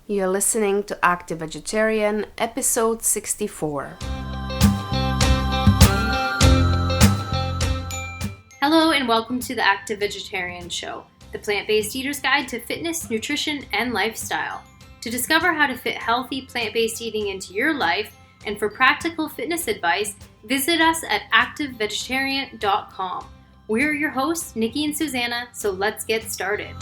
You're listening to Active Vegetarian, episode 64. Hello and welcome to the Active Vegetarian Show, the plant-based eater's guide to fitness, nutrition, and lifestyle. To discover how to fit healthy plant-based eating into your life and for practical fitness advice, visit us at activevegetarian.com. We're your hosts, Nikki and Susanna, so let's get started.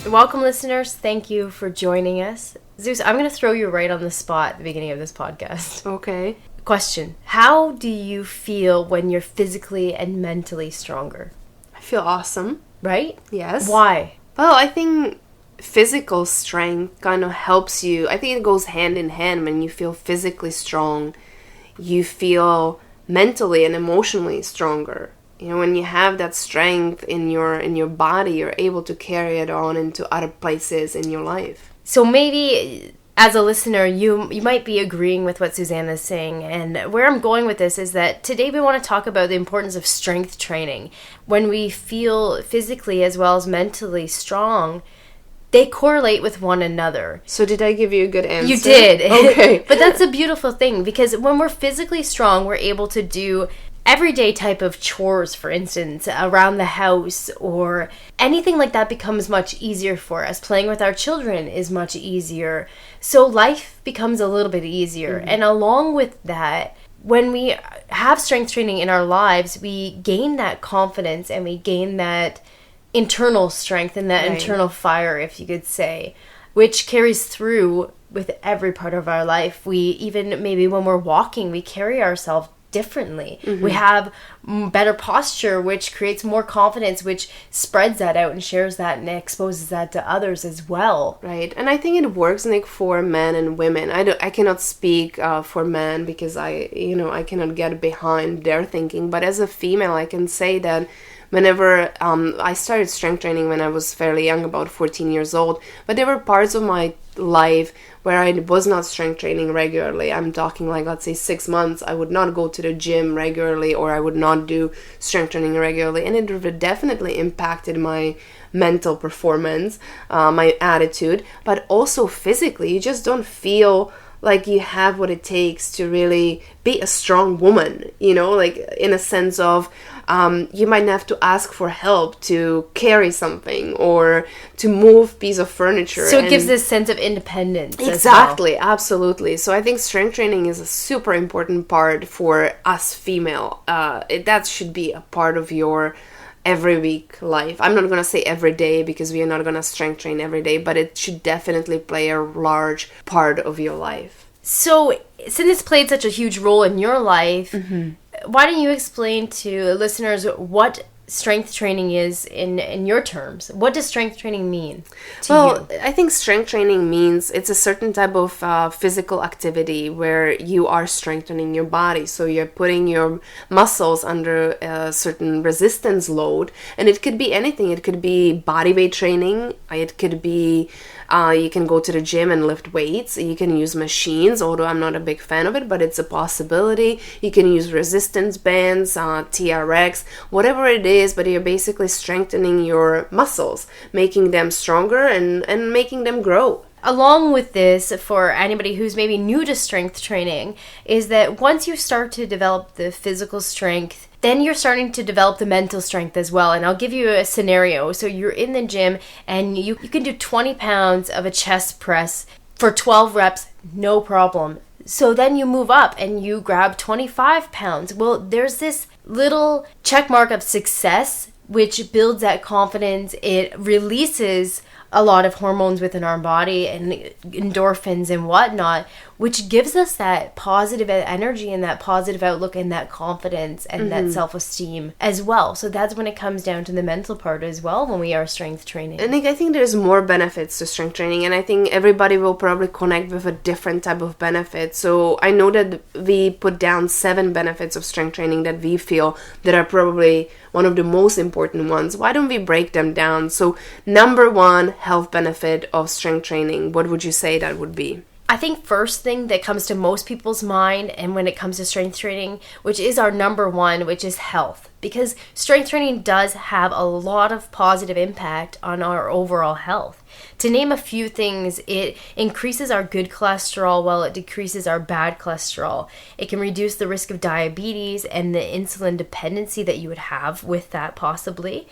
Welcome, listeners. Thank you for joining us. Zeus, I'm going to throw you right on the spot at the beginning of this podcast. Okay. Question. How do you feel when you're physically and mentally stronger? I feel awesome. Right? Yes. Why? Well, I think physical strength kind of helps you. I think it goes hand in hand. When you feel physically strong, you feel mentally and emotionally stronger. You know, when you have that strength in your body, you're able to carry it on into other places in your life. So maybe as a listener, you might be agreeing with what Susanna's saying. And where I'm going with this is that today we want to talk about the importance of strength training. When we feel physically as well as mentally strong, they correlate with one another. So did I give you a good answer? You did. Okay. But that's a beautiful thing, because when we're physically strong, we're able to do everyday type of chores, for instance, around the house, or anything like that becomes much easier for us. Playing with our children is much easier. So life becomes a little bit easier. Mm-hmm. And along with that, when we have strength training in our lives, we gain that confidence and we gain that internal strength and that internal fire, if you could say, which carries through with every part of our life. We even, maybe when we're walking, we carry ourselves differently. Mm-hmm. We have better posture, which creates more confidence, which spreads that out and shares that and exposes that to others as well. Right. And I think it works like for men and women. I cannot speak for men because I cannot get behind their thinking. But as a female, I can say that whenever I started strength training when I was fairly young, about 14 years old, but there were parts of my life where I was not strength training regularly. I'm talking like, let's say 6 months, I would not go to the gym regularly, or I would not do strength training regularly. And it definitely impacted my mental performance, my attitude, but also physically. You just don't feel like you have what it takes to really be a strong woman, like in a sense of you might have to ask for help to carry something or to move piece of furniture. So it gives this sense of independence. Exactly, absolutely. So I think strength training is a super important part for us female. That should be a part of your every week life. I'm not going to say every day because we are not going to strength train every day, but it should definitely play a large part of your life. So since it's played such a huge role in your life, mm-hmm. Why don't you explain to listeners what strength training is in your terms? What does strength training mean to you? I think strength training means it's a certain type of physical activity where you are strengthening your body. So you're putting your muscles under a certain resistance load. And it could be anything. It could be body weight training. It could be you can go to the gym and lift weights. You can use machines, although I'm not a big fan of it, but it's a possibility. You can use resistance bands, TRX, whatever it is, but you're basically strengthening your muscles, making them stronger and making them grow. Along with this, for anybody who's maybe new to strength training, is that once you start to develop the physical strength, then you're starting to develop the mental strength as well. And I'll give you a scenario. So you're in the gym and you can do 20 pounds of a chest press for 12 reps, no problem. So then you move up and you grab 25 pounds. Well, there's this little check mark of success, which builds that confidence. It releases a lot of hormones within our body and endorphins and whatnot, which gives us that positive energy and that positive outlook and that confidence and that self-esteem as well. So that's when it comes down to the mental part as well when we are strength training. And I think there's more benefits to strength training, and I think everybody will probably connect with a different type of benefit. So I know that we put down 7 benefits of strength training that we feel that are probably one of the most important ones. Why don't we break them down? So number 1 health benefit of strength training, what would you say that would be? I think first thing that comes to most people's mind, and when it comes to strength training, which is our number one, which is health. Because strength training does have a lot of positive impact on our overall health. To name a few things, it increases our good cholesterol while it decreases our bad cholesterol. It can reduce the risk of diabetes and the insulin dependency that you would have with that possibly.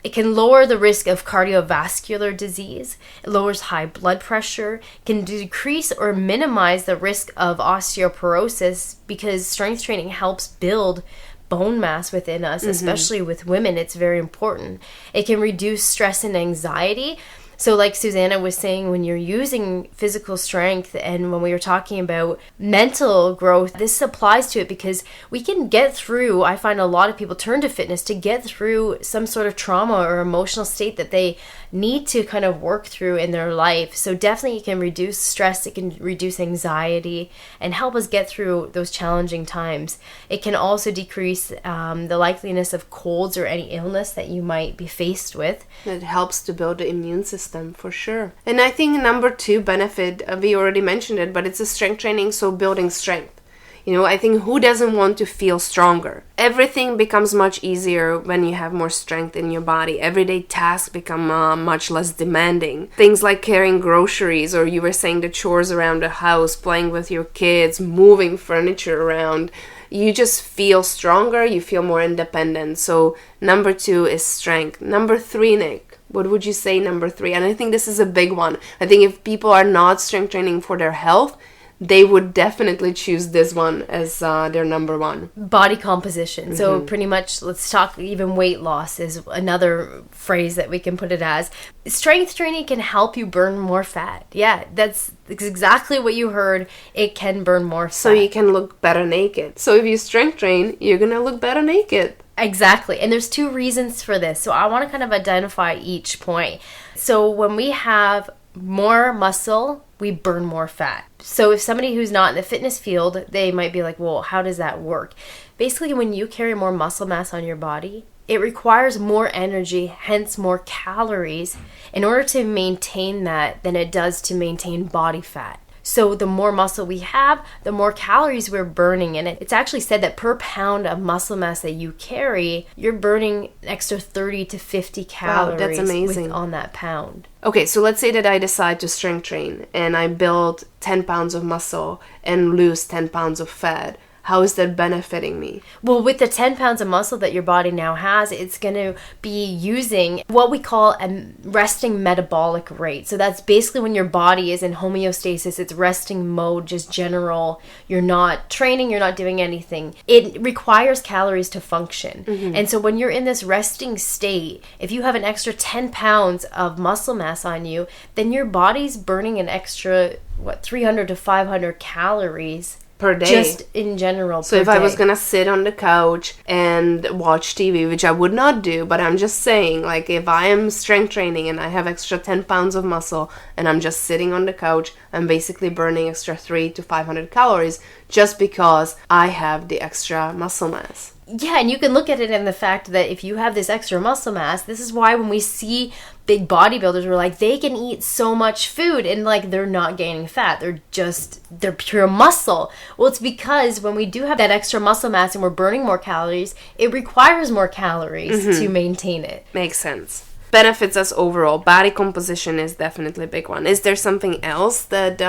It can lower the risk of cardiovascular disease. It lowers high blood pressure, can decrease or minimize the risk of osteoporosis because strength training helps build bone mass within us, especially with women. It's very important. It can reduce stress and anxiety. So like Susanna was saying, when you're using physical strength and when we were talking about mental growth, this applies to it because we can get through, I find a lot of people turn to fitness to get through some sort of trauma or emotional state that they need to kind of work through in their life. So definitely it can reduce stress, it can reduce anxiety and help us get through those challenging times. It can also decrease the likeliness of colds or any illness that you might be faced with. It helps to build the immune system for sure. And I think number 2 benefit, we already mentioned it, but it's a strength training, so building strength. You know, I think who doesn't want to feel stronger? Everything becomes much easier when you have more strength in your body. Everyday tasks become much less demanding. Things like carrying groceries, or you were saying the chores around the house, playing with your kids, moving furniture around. You just feel stronger, you feel more independent. So number 2 is strength. Number 3, Nick, what would you say number 3? And I think this is a big one. I think if people are not strength training for their health, they would definitely choose this one as their number 1. Body composition. So pretty much, let's talk even weight loss is another phrase that we can put it as. Strength training can help you burn more fat. Yeah, that's exactly what you heard. It can burn more fat. So you can look better naked. So if you strength train, you're going to look better naked. Exactly. And there's 2 reasons for this. So I want to kind of identify each point. So when we have more muscle, we burn more fat. So if somebody who's not in the fitness field, they might be like, well, how does that work? Basically, when you carry more muscle mass on your body, it requires more energy, hence more calories, in order to maintain that than it does to maintain body fat. So the more muscle we have, the more calories we're burning. And it's actually said that per pound of muscle mass that you carry, you're burning an extra 30 to 50 calories. Wow, that's amazing. On that pound. Okay, so let's say that I decide to strength train and I build 10 pounds of muscle and lose 10 pounds of fat. How is that benefiting me? Well, with the 10 pounds of muscle that your body now has, it's going to be using what we call a resting metabolic rate. So that's basically when your body is in homeostasis, it's resting mode, just general. You're not training, you're not doing anything. It requires calories to function. And so when you're in this resting state, if you have an extra 10 pounds of muscle mass on you, then your body's burning an extra, 300 to 500 calories per day. Just in general. So if I was gonna sit on the couch and watch TV, which I would not do, but I'm just saying, like, if I am strength training and I have extra 10 pounds of muscle and I'm just sitting on the couch, I'm basically burning extra 300 to 500 calories just because I have the extra muscle mass. Yeah, and you can look at it in the fact that if you have this extra muscle mass, this is why when we see big bodybuilders, we're like, they can eat so much food and like they're not gaining fat. They're pure muscle. Well, it's because when we do have that extra muscle mass and we're burning more calories, it requires more calories to maintain it. Makes sense. Benefits us overall. Body composition is definitely a big one. Is there something else that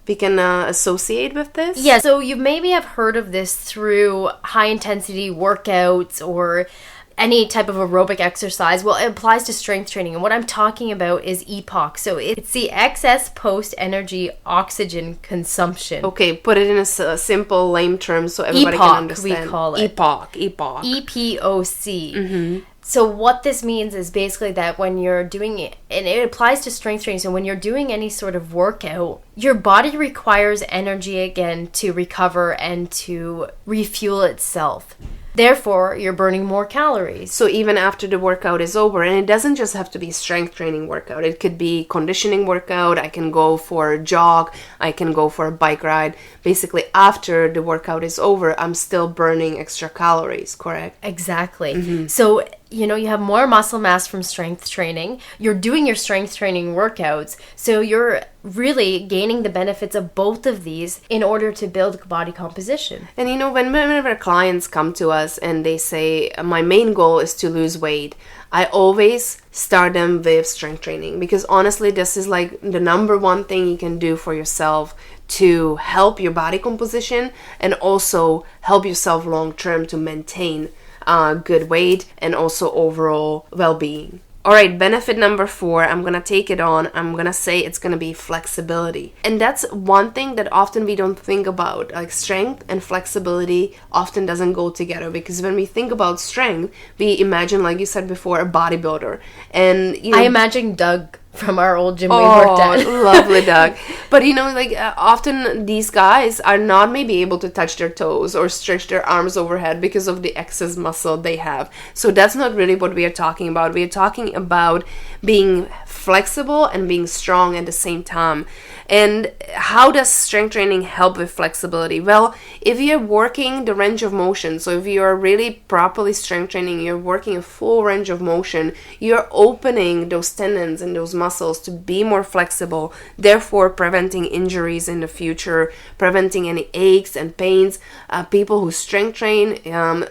we can associate with this? Yeah, so you maybe have heard of this through high intensity workouts or any type of aerobic exercise. Well, it applies to strength training. And what I'm talking about is EPOC. So it's the excess post-energy oxygen consumption. Okay, put it in a simple, lame term so everybody EPOC, can understand. we call it. EPOC. EPOC. So what this means is basically that when you're doing it, and it applies to strength training, so when you're doing any sort of workout, your body requires energy again to recover and to refuel itself. Therefore, you're burning more calories. So even after the workout is over, and it doesn't just have to be strength training workout. It could be conditioning workout. I can go for a jog. I can go for a bike ride. Basically, after the workout is over, I'm still burning extra calories, correct? Exactly. So you have more muscle mass from strength training. You're doing your strength training workouts. So you're really gaining the benefits of both of these in order to build body composition. And whenever clients come to us and they say, my main goal is to lose weight, I always start them with strength training, because honestly, this is like the number one thing you can do for yourself to help your body composition and also help yourself long term to maintain good weight and also overall well-being. All right, benefit number 4, I'm going to take it on. I'm going to say it's going to be flexibility. And that's one thing that often we don't think about. Like, strength and flexibility often doesn't go together, because when we think about strength, we imagine, like you said before, a bodybuilder. And I imagine Doug from our old gym we worked at. Lovely Doug. But often these guys are not maybe able to touch their toes or stretch their arms overhead because of the excess muscle they have. So that's not really what we are talking about. We are talking about being flexible and being strong at the same time. And how does strength training help with flexibility? Well, if you're working the range of motion, so if you are really properly strength training, you're working a full range of motion, you're opening those tendons and those muscles to be more flexible, therefore preventing injuries in the future, preventing any aches and pains. People who strength train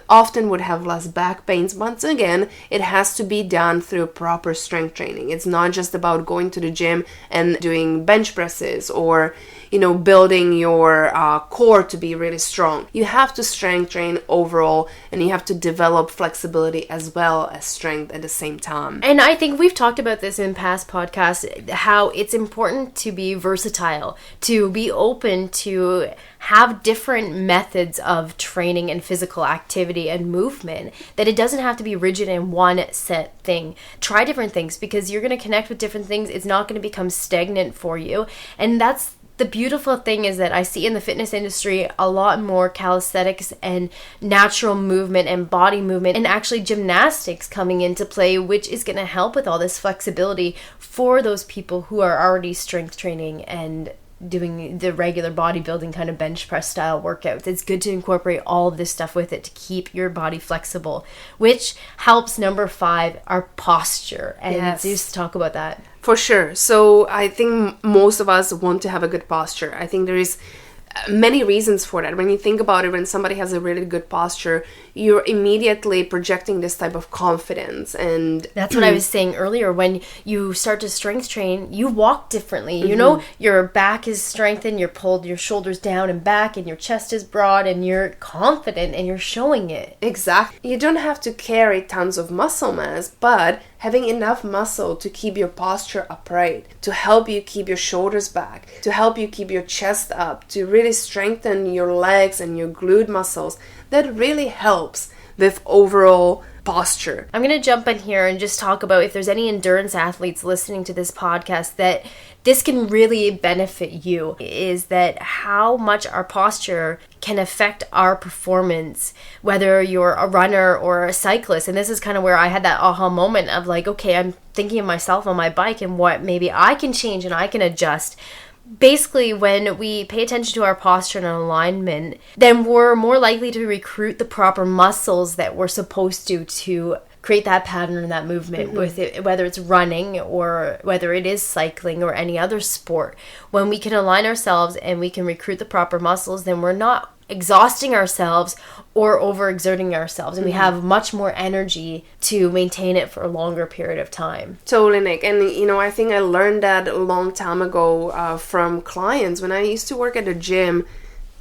often would have less back pains. Once again, it has to be done through proper strength training. It's not just about going to the gym and doing bench presses or building your core to be really strong. You have to strength train overall, and you have to develop flexibility as well as strength at the same time. And I think we've talked about this in past podcasts, how it's important to be versatile, to be open to have different methods of training and physical activity and movement, that it doesn't have to be rigid in one set thing. Try different things, because you're going to connect with different things. It's not going to become stagnant for you. And that's the beautiful thing, is that I see in the fitness industry a lot more calisthenics and natural movement and body movement and actually gymnastics coming into play, which is going to help with all this flexibility for those people who are already strength training and doing the regular bodybuilding kind of bench press style workouts. It's good to incorporate all of this stuff with it to keep your body flexible, which helps number 5, our posture. And yes. Just talk about that. For sure. So I think most of us want to have a good posture. I think there is many reasons for that. When you think about it, when somebody has a really good posture, you're immediately projecting this type of confidence. And that's what I was saying earlier. When you start to strength train, you walk differently. Your back is strengthened, you're pulled your shoulders down and back, and your chest is broad, and you're confident, and you're showing it. Exactly. You don't have to carry tons of muscle mass, but having enough muscle to keep your posture upright, to help you keep your shoulders back, to help you keep your chest up, to really strengthen your legs and your glute muscles, that really helps with overall posture. I'm going to jump in here and just talk about, if there's any endurance athletes listening to this podcast, that this can really benefit you, is that how much our posture can affect our performance, whether you're a runner or a cyclist. And this is kind of where I had that aha moment of like, okay, I'm thinking of myself on my bike and what maybe I can change and I can adjust. Basically, when we pay attention to our posture and alignment, then we're more likely to recruit the proper muscles that we're supposed to create that pattern and that movement, with it, whether it's running or whether it is cycling or any other sport. When we can align ourselves and we can recruit the proper muscles, then we're not exhausting ourselves or overexerting ourselves, and we have much more energy to maintain it for a longer period of time. Totally, Nick. And I think I learned that a long time ago from clients when I used to work at a gym,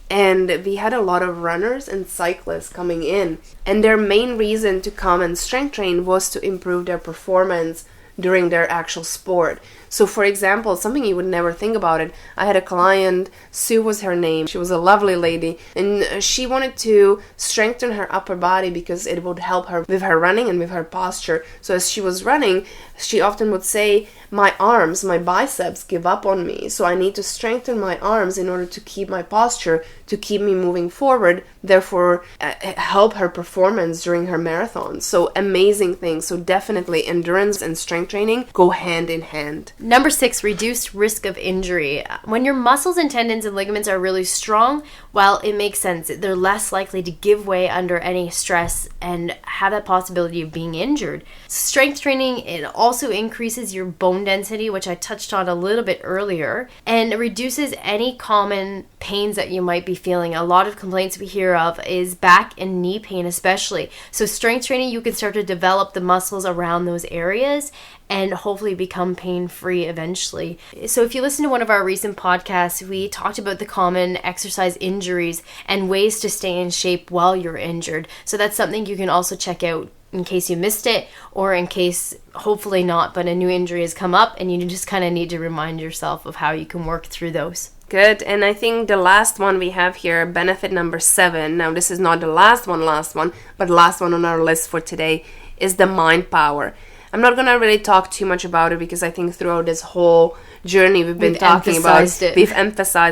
and we had a lot of runners and cyclists coming in, and their main reason to come and strength train was to improve their performance during their actual sport. So for example, something you would never think about it, I had a client, Sue was her name, she was a lovely lady, and she wanted to strengthen her upper body because it would help her with her running and with her posture. So as she was running, she often would say, my arms, my biceps give up on me, so I need to strengthen my arms in order to keep my posture, to keep me moving forward, therefore help her performance during her marathon. So amazing thing. So definitely endurance and strength training go hand in hand. Number 6, reduced risk of injury. When your muscles and tendons and ligaments are really strong, while it makes sense, they're less likely to give way under any stress and have that possibility of being injured. Strength training, it also increases your bone density, which I touched on a little bit earlier, and reduces any common pains that you might be feeling. A lot of complaints we hear of is back and knee pain especially. So strength training, you can start to develop the muscles around those areas and hopefully become pain-free eventually. So if you listen to one of our recent podcasts, we talked about the common exercise injuries and ways to stay in shape while you're injured. So that's something you can also check out in case you missed it, or in case, hopefully not, but a new injury has come up and you just kind of need to remind yourself of how you can work through those. Good. And I think the last one we have here, benefit number 7. Now, this is not the last one, but last one on our list for today is the mind power. I'm not going to really talk too much about it because I think throughout this whole journey we've emphasized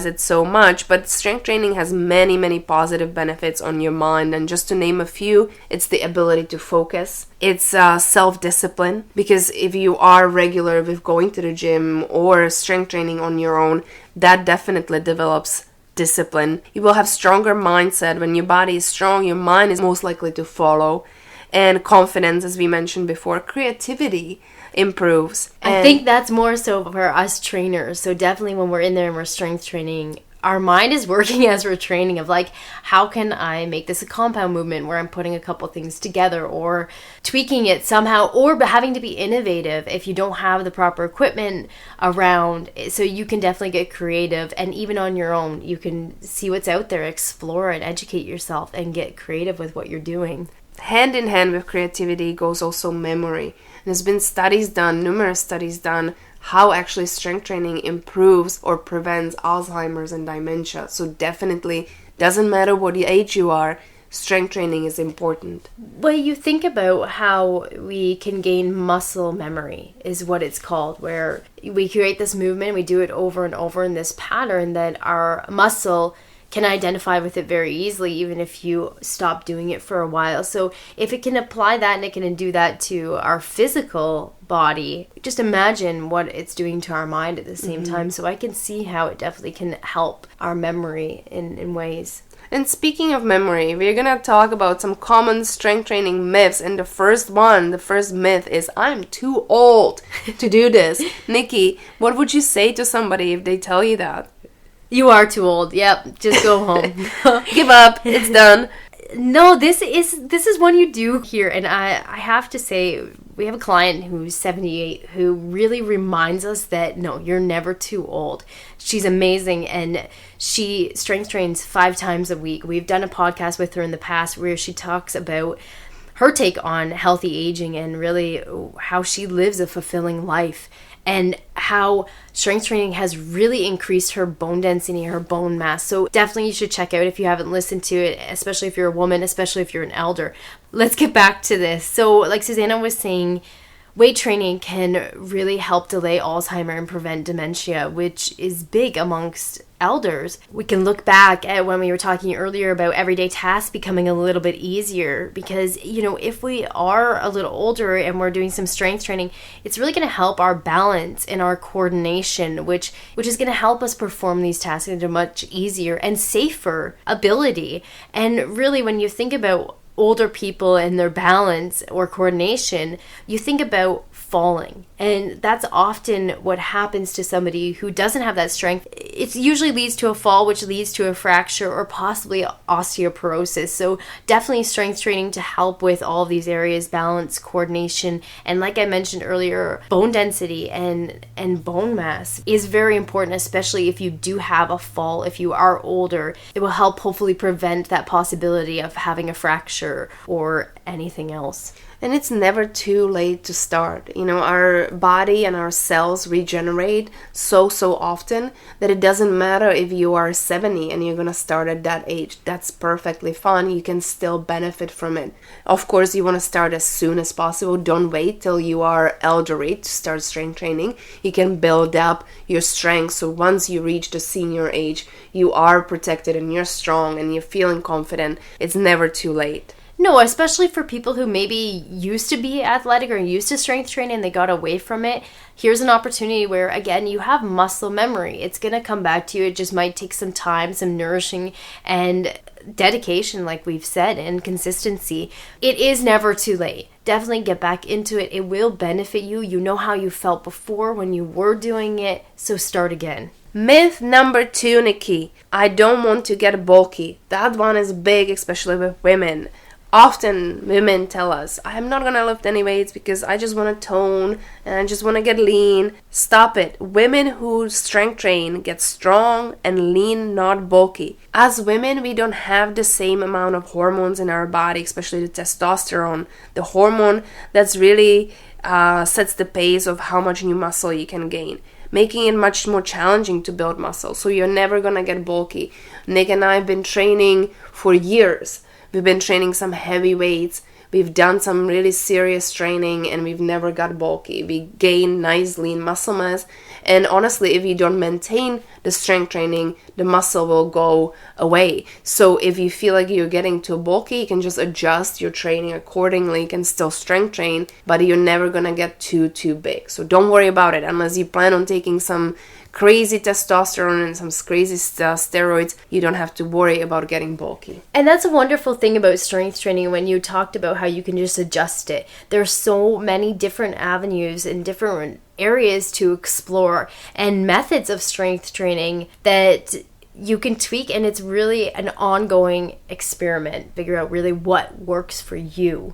it so much, but strength training has many, many positive benefits on your mind. And just to name a few, it's the ability to focus. It's self-discipline, because if you are regular with going to the gym or strength training on your own, that definitely develops discipline. You will have stronger mindset. When your body is strong, your mind is most likely to follow. And confidence, as we mentioned before, creativity improves. I think that's more so for us trainers. So definitely when we're in there and we're strength training, our mind is working as we're training of like, how can I make this a compound movement where I'm putting a couple things together or tweaking it somehow, or having to be innovative if you don't have the proper equipment around. So you can definitely get creative, and even on your own, you can see what's out there, explore and educate yourself and get creative with what you're doing. Hand in hand with creativity goes also memory. And there's been numerous studies done, how actually strength training improves or prevents Alzheimer's and dementia. So definitely, doesn't matter what age you are, strength training is important. Well, you think about how we can gain muscle memory, is what it's called, where we create this movement, we do it over and over in this pattern that our muscle can identify with it very easily, even if you stop doing it for a while. So if it can apply that and it can do that to our physical body, just imagine what it's doing to our mind at the same time. So I can see how it definitely can help our memory in ways. And speaking of memory, we're going to talk about some common strength training myths. And the first myth is, I'm too old to do this. Nikki, what would you say to somebody if they tell you that? You are too old. Yep. Just go home. Give up. It's done. No, this is one you do here. And I have to say, we have a client who's 78 who really reminds us that, no, you're never too old. She's amazing, and she strength trains 5 times a week. We've done a podcast with her in the past where she talks about her take on healthy aging and really how she lives a fulfilling life, and how strength training has really increased her bone density, her bone mass. So definitely you should check out if you haven't listened to it, especially if you're a woman, especially if you're an elder. Let's get back to this. So like Susanna was saying, weight training can really help delay Alzheimer's and prevent dementia, which is big amongst elders. We can look back at when we were talking earlier about everyday tasks becoming a little bit easier, because, you know, if we are a little older and we're doing some strength training, it's really going to help our balance and our coordination, which is going to help us perform these tasks in a much easier and safer ability. And really, when you think about older people and their balance or coordination, you think about falling. And that's often what happens to somebody who doesn't have that strength. It usually leads to a fall, which leads to a fracture or possibly osteoporosis. So definitely strength training to help with all of these areas, balance, coordination, and like I mentioned earlier, bone density and bone mass is very important, especially if you do have a fall, if you are older. It will help hopefully prevent that possibility of having a fracture or anything else. And it's never too late to start. You know, our body and our cells regenerate so often that it doesn't matter if you are 70 and you're going to start at that age. That's perfectly fine. You can still benefit from it. Of course, you want to start as soon as possible. Don't wait till you are elderly to start strength training. You can build up your strength. So once you reach the senior age, you are protected and you're strong and you're feeling confident. It's never too late. No, especially for people who maybe used to be athletic or used to strength training and they got away from it. Here's an opportunity where, again, you have muscle memory. It's going to come back to you. It just might take some time, some nourishing, and dedication, like we've said, and consistency. It is never too late. Definitely get back into it. It will benefit you. You know how you felt before when you were doing it, so start again. Myth number 2, Nikki. I don't want to get bulky. That one is big, especially with women. Often women tell us, I'm not going to lift any weights because I just want to tone and I just want to get lean. Stop it. Women who strength train get strong and lean, not bulky. As women, we don't have the same amount of hormones in our body, especially the testosterone, the hormone that's really sets the pace of how much new muscle you can gain, making it much more challenging to build muscle. So you're never going to get bulky. Nick and I have been training for years. We've been training some heavy weights. We've done some really serious training and we've never got bulky. We gain nice lean muscle mass. And honestly, if you don't maintain the strength training, the muscle will go away. So if you feel like you're getting too bulky, you can just adjust your training accordingly. You can still strength train, but you're never going to get too big. So don't worry about it unless you plan on taking some crazy testosterone and some crazy steroids. You don't have to worry about getting bulky. And that's a wonderful thing about strength training when you talked about how you can just adjust it. There's so many different avenues and different areas to explore and methods of strength training that you can tweak, and it's really an ongoing experiment. Figure out really what works for you.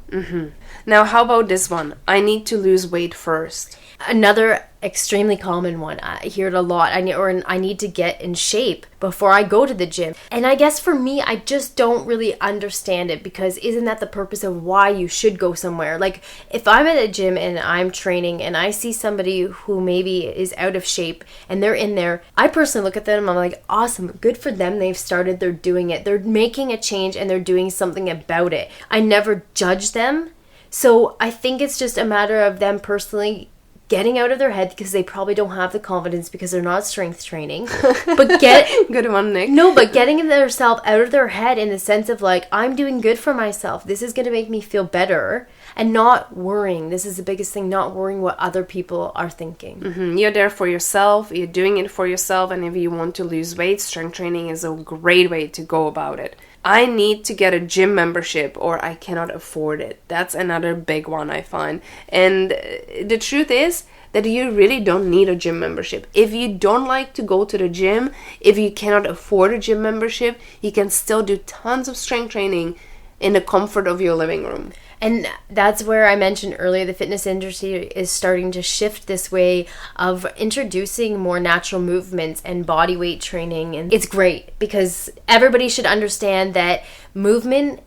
Now, how about this one? I need to lose weight first. Another extremely common one. I hear it a lot. I need to get in shape before I go to the gym. And I guess for me, I just don't really understand it, because isn't that the purpose of why you should go somewhere? Like, if I'm at a gym and I'm training and I see somebody who maybe is out of shape and they're in there, I personally look at them and I'm like, awesome, good for them. They've started, they're doing it. They're making a change and they're doing something about it. I never judge them. So I think it's just a matter of them personally getting out of their head, because they probably don't have the confidence because they're not strength training. But good one, Nick. No, but getting themselves out of their head in the sense of like, I'm doing good for myself. This is going to make me feel better, and not worrying. This is the biggest thing, not worrying what other people are thinking. You're there for yourself. You're doing it for yourself. And if you want to lose weight, strength training is a great way to go about it. I need to get a gym membership or I cannot afford it. That's another big one I find. And the truth is that you really don't need a gym membership. If you don't like to go to the gym, if you cannot afford a gym membership, you can still do tons of strength training in the comfort of your living room. And that's where I mentioned earlier, the fitness industry is starting to shift this way of introducing more natural movements and body weight training. And it's great because everybody should understand that movement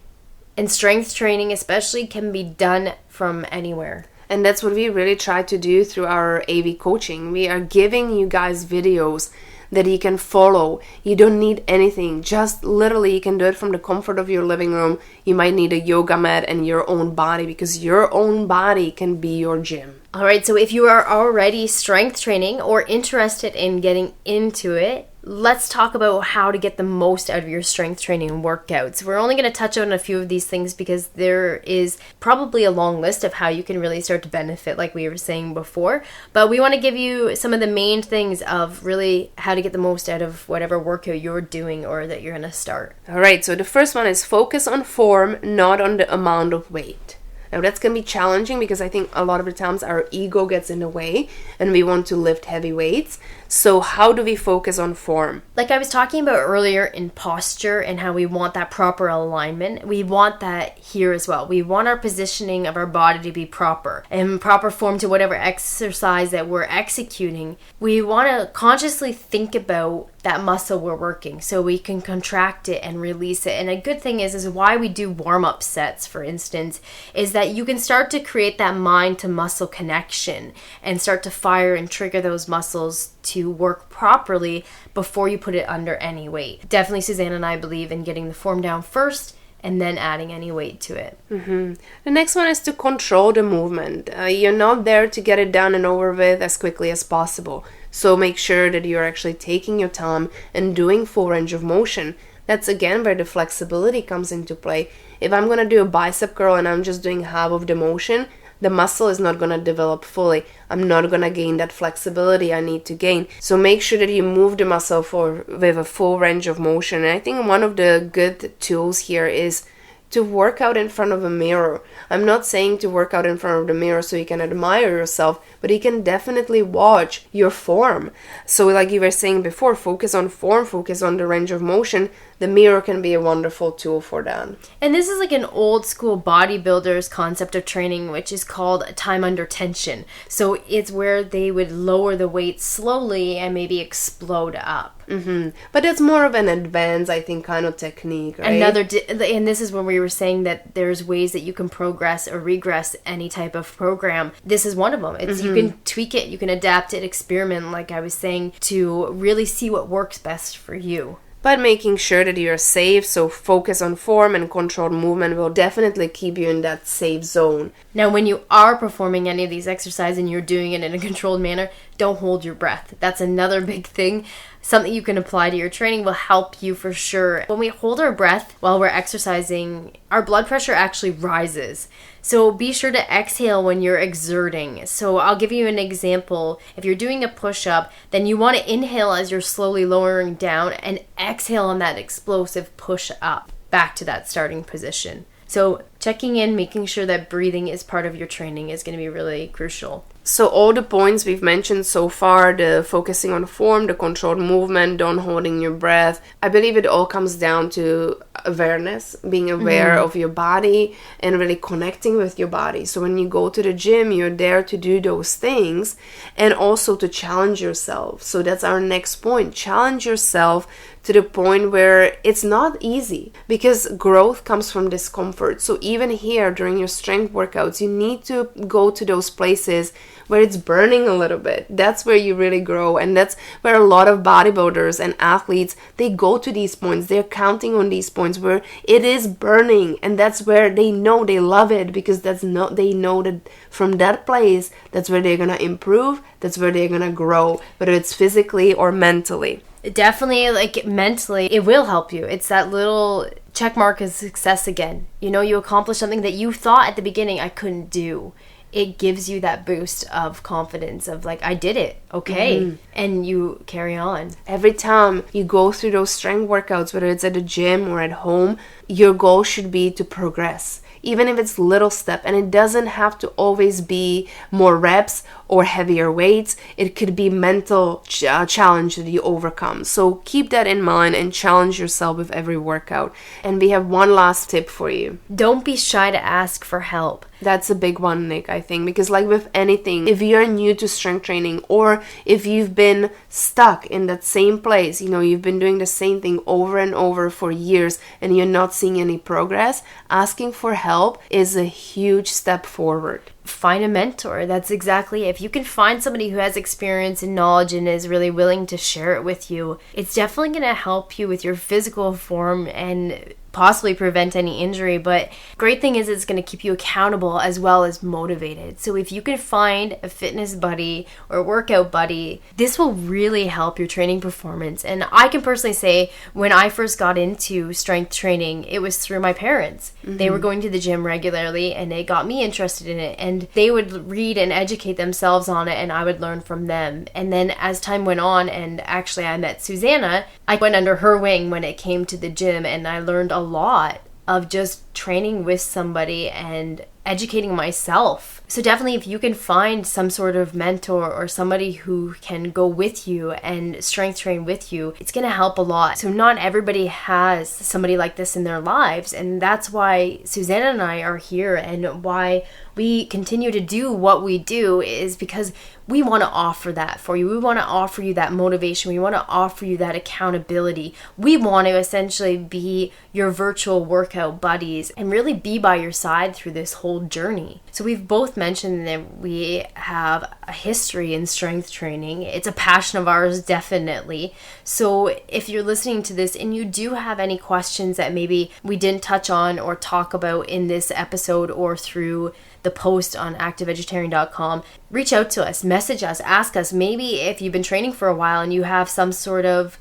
and strength training especially can be done from anywhere. And that's what we really try to do through our AV coaching. We are giving you guys videos that you can follow. You don't need anything. Just literally you can do it from the comfort of your living room. You might need a yoga mat and your own body, because your own body can be your gym. All right, so if you are already strength training or interested in getting into it, let's talk about how to get the most out of your strength training workouts. We're only going to touch on a few of these things because there is probably a long list of how you can really start to benefit, like we were saying before. But we want to give you some of the main things of really how to get the most out of whatever workout you're doing or that you're going to start. All right, so the first one is focus on form, not on the amount of weight. Now that's going to be challenging because I think a lot of the times our ego gets in the way and we want to lift heavy weights. So how do we focus on form? Like I was talking about earlier in posture and how we want that proper alignment, we want that here as well. We want our positioning of our body to be proper and proper form to whatever exercise that we're executing. We want to consciously think about that muscle we're working so we can contract it and release it. And a good thing is why we do warm-up sets, for instance, is that you can start to create that mind to muscle connection and start to fire and trigger those muscles to work properly before you put it under any weight. Definitely Suzanne and I believe in getting the form down first and then adding any weight to it. The next one is to control the movement. You're not there to get it done and over with as quickly as possible. So make sure that you're actually taking your time and doing full range of motion. That's again where the flexibility comes into play. If I'm going to do a bicep curl and I'm just doing half of the motion, the muscle is not going to develop fully. I'm not going to gain that flexibility I need to gain. So make sure that you move the muscle with a full range of motion. And I think one of the good tools here is to work out in front of a mirror. I'm not saying to work out in front of the mirror so you can admire yourself, but you can definitely watch your form. So like you were saying before, focus on form, focus on the range of motion. The mirror can be a wonderful tool for that. And this is like an old school bodybuilder's concept of training, which is called time under tension. So it's where they would lower the weight slowly and maybe explode up. But it's more of an advanced, I think, kind of technique, right? And this is when we were saying that there's ways that you can progress or regress any type of program. This is one of them. It's you can tweak it, you can adapt it, experiment, like I was saying, to really see what works best for you. But making sure that you're safe, so focus on form and controlled movement will definitely keep you in that safe zone. Now, when you are performing any of these exercises and you're doing it in a controlled manner, don't hold your breath. That's another big thing. Something you can apply to your training will help you for sure. When we hold our breath while we're exercising, our blood pressure actually rises. So be sure to exhale when you're exerting. So I'll give you an example. If you're doing a push-up, then you want to inhale as you're slowly lowering down and exhale on that explosive push-up back to that starting position. So checking in, making sure that breathing is part of your training is going to be really crucial. So all the points we've mentioned so far, the focusing on form, the controlled movement, don't holding your breath, I believe it all comes down to awareness, being aware of your body and really connecting with your body. So when you go to the gym, you're there to do those things and also to challenge yourself. So that's our next point. Challenge yourself to the point where it's not easy, because growth comes from discomfort. So even here during your strength workouts, you need to go to those places where it's burning a little bit. That's where you really grow, and that's where a lot of bodybuilders and athletes, they go to these points. They're counting on these points where it is burning, and that's where they know they love it, because they know that from that place, that's where they're gonna improve, that's where they're gonna grow, whether it's physically or mentally. Definitely, like mentally, it will help you. It's that little check mark of success again. You know, you accomplished something that you thought at the beginning I couldn't do. It gives you that boost of confidence of like, I did it, okay, and you carry on. Every time you go through those strength workouts, whether it's at the gym or at home, your goal should be to progress. Even if it's little step, and it doesn't have to always be more reps or heavier weights. It could be mental challenge that you overcome. So keep that in mind and challenge yourself with every workout. And we have one last tip for you. Don't be shy to ask for help. That's a big one, Nick, I think, because like with anything, if you're new to strength training or if you've been stuck in that same place, you know, you've been doing the same thing over and over for years and you're not seeing any progress, asking for help is a huge step forward. Find a mentor. That's exactly it. If you can find somebody who has experience and knowledge and is really willing to share it with you, it's definitely going to help you with your physical form and possibly prevent any injury. But great thing is it's going to keep you accountable as well as motivated. So if you can find a fitness buddy or workout buddy, this will really help your training performance. And I can personally say when I first got into strength training, it was through my parents. They were going to the gym regularly and they got me interested in it, and they would read and educate themselves on it and I would learn from them. And then as time went on, and actually I met Susanna, I went under her wing when it came to the gym, and I learned a lot of just training with somebody and educating myself. So definitely if you can find some sort of mentor or somebody who can go with you and strength train with you, it's going to help a lot. So not everybody has somebody like this in their lives, and that's why Susanna and I are here, and why we continue to do what we do is because we want to offer that for you. We want to offer you that motivation. We want to offer you that accountability. We want to essentially be your virtual workout buddies and really be by your side through this whole journey. So we've both mentioned that we have a history in strength training. It's a passion of ours, definitely. So if you're listening to this and you do have any questions that maybe we didn't touch on or talk about in this episode or through the post on activevegetarian.com. Reach out to us, message us, ask us. Maybe if you've been training for a while and you have some sort of,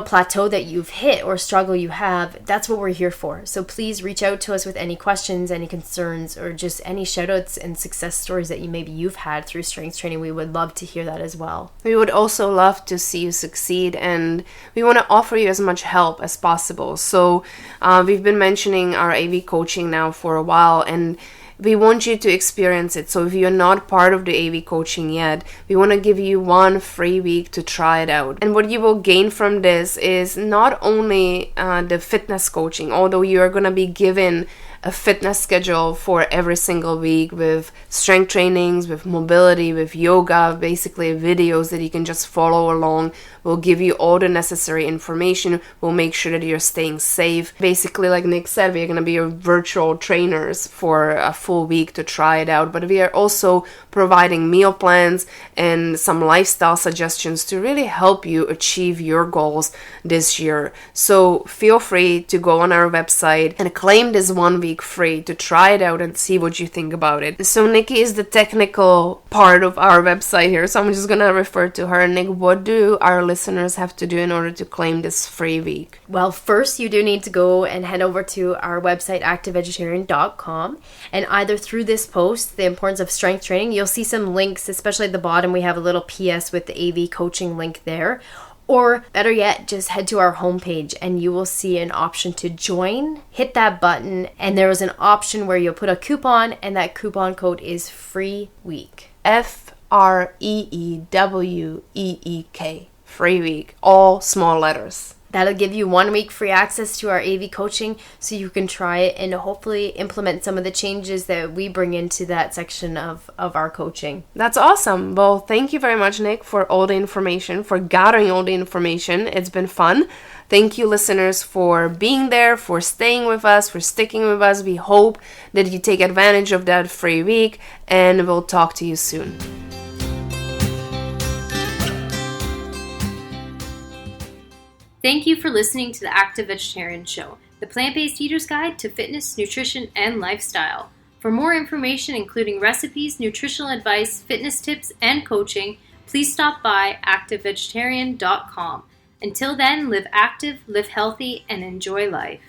plateau that you've hit or struggle you have, that's what we're here for. So please reach out to us with any questions, any concerns, or just any shout outs and success stories that you've had through strength training. We would love to hear that as well. We would also love to see you succeed, and we want to offer you as much help as possible. So we've been mentioning our AV coaching now for a while, and we want you to experience it. So if you're not part of the AV coaching yet, we want to give you 1 free week to try it out. And what you will gain from this is not only the fitness coaching, although you are going to be given a fitness schedule for every single week with strength trainings, with mobility, with yoga, basically videos that you can just follow along. We'll give you all the necessary information. We'll make sure that you're staying safe. Basically, like Nick said, we're going to be your virtual trainers for a full week to try it out. But we are also providing meal plans and some lifestyle suggestions to really help you achieve your goals this year. So feel free to go on our website and claim this 1 week free to try it out and see what you think about it. So Nikki is the technical part of our website here, so I'm just gonna refer to her. Nick, what do our listeners have to do in order to claim this free week? Well, first you do need to go and head over to our website, activevegetarian.com, and either through this post, The Importance of Strength Training, you'll see some links, especially at the bottom we have a little PS with the AV coaching link there. Or better yet, just head to our homepage and you will see an option to join. Hit that button and there is an option where you'll put a coupon, and that coupon code is free week. FREEWEEK. Free week. All small letters. That'll give you 1 week free access to our AV coaching so you can try it and hopefully implement some of the changes that we bring into that section of our coaching. That's awesome. Well, thank you very much, Nick, for all the information, for gathering all the information. It's been fun. Thank you, listeners, for being there, for staying with us, for sticking with us. We hope that you take advantage of that free week, and we'll talk to you soon. Thank you for listening to the Active Vegetarian Show, the plant-based eater's guide to fitness, nutrition, and lifestyle. For more information, including recipes, nutritional advice, fitness tips, and coaching, please stop by activevegetarian.com. Until then, live active, live healthy, and enjoy life.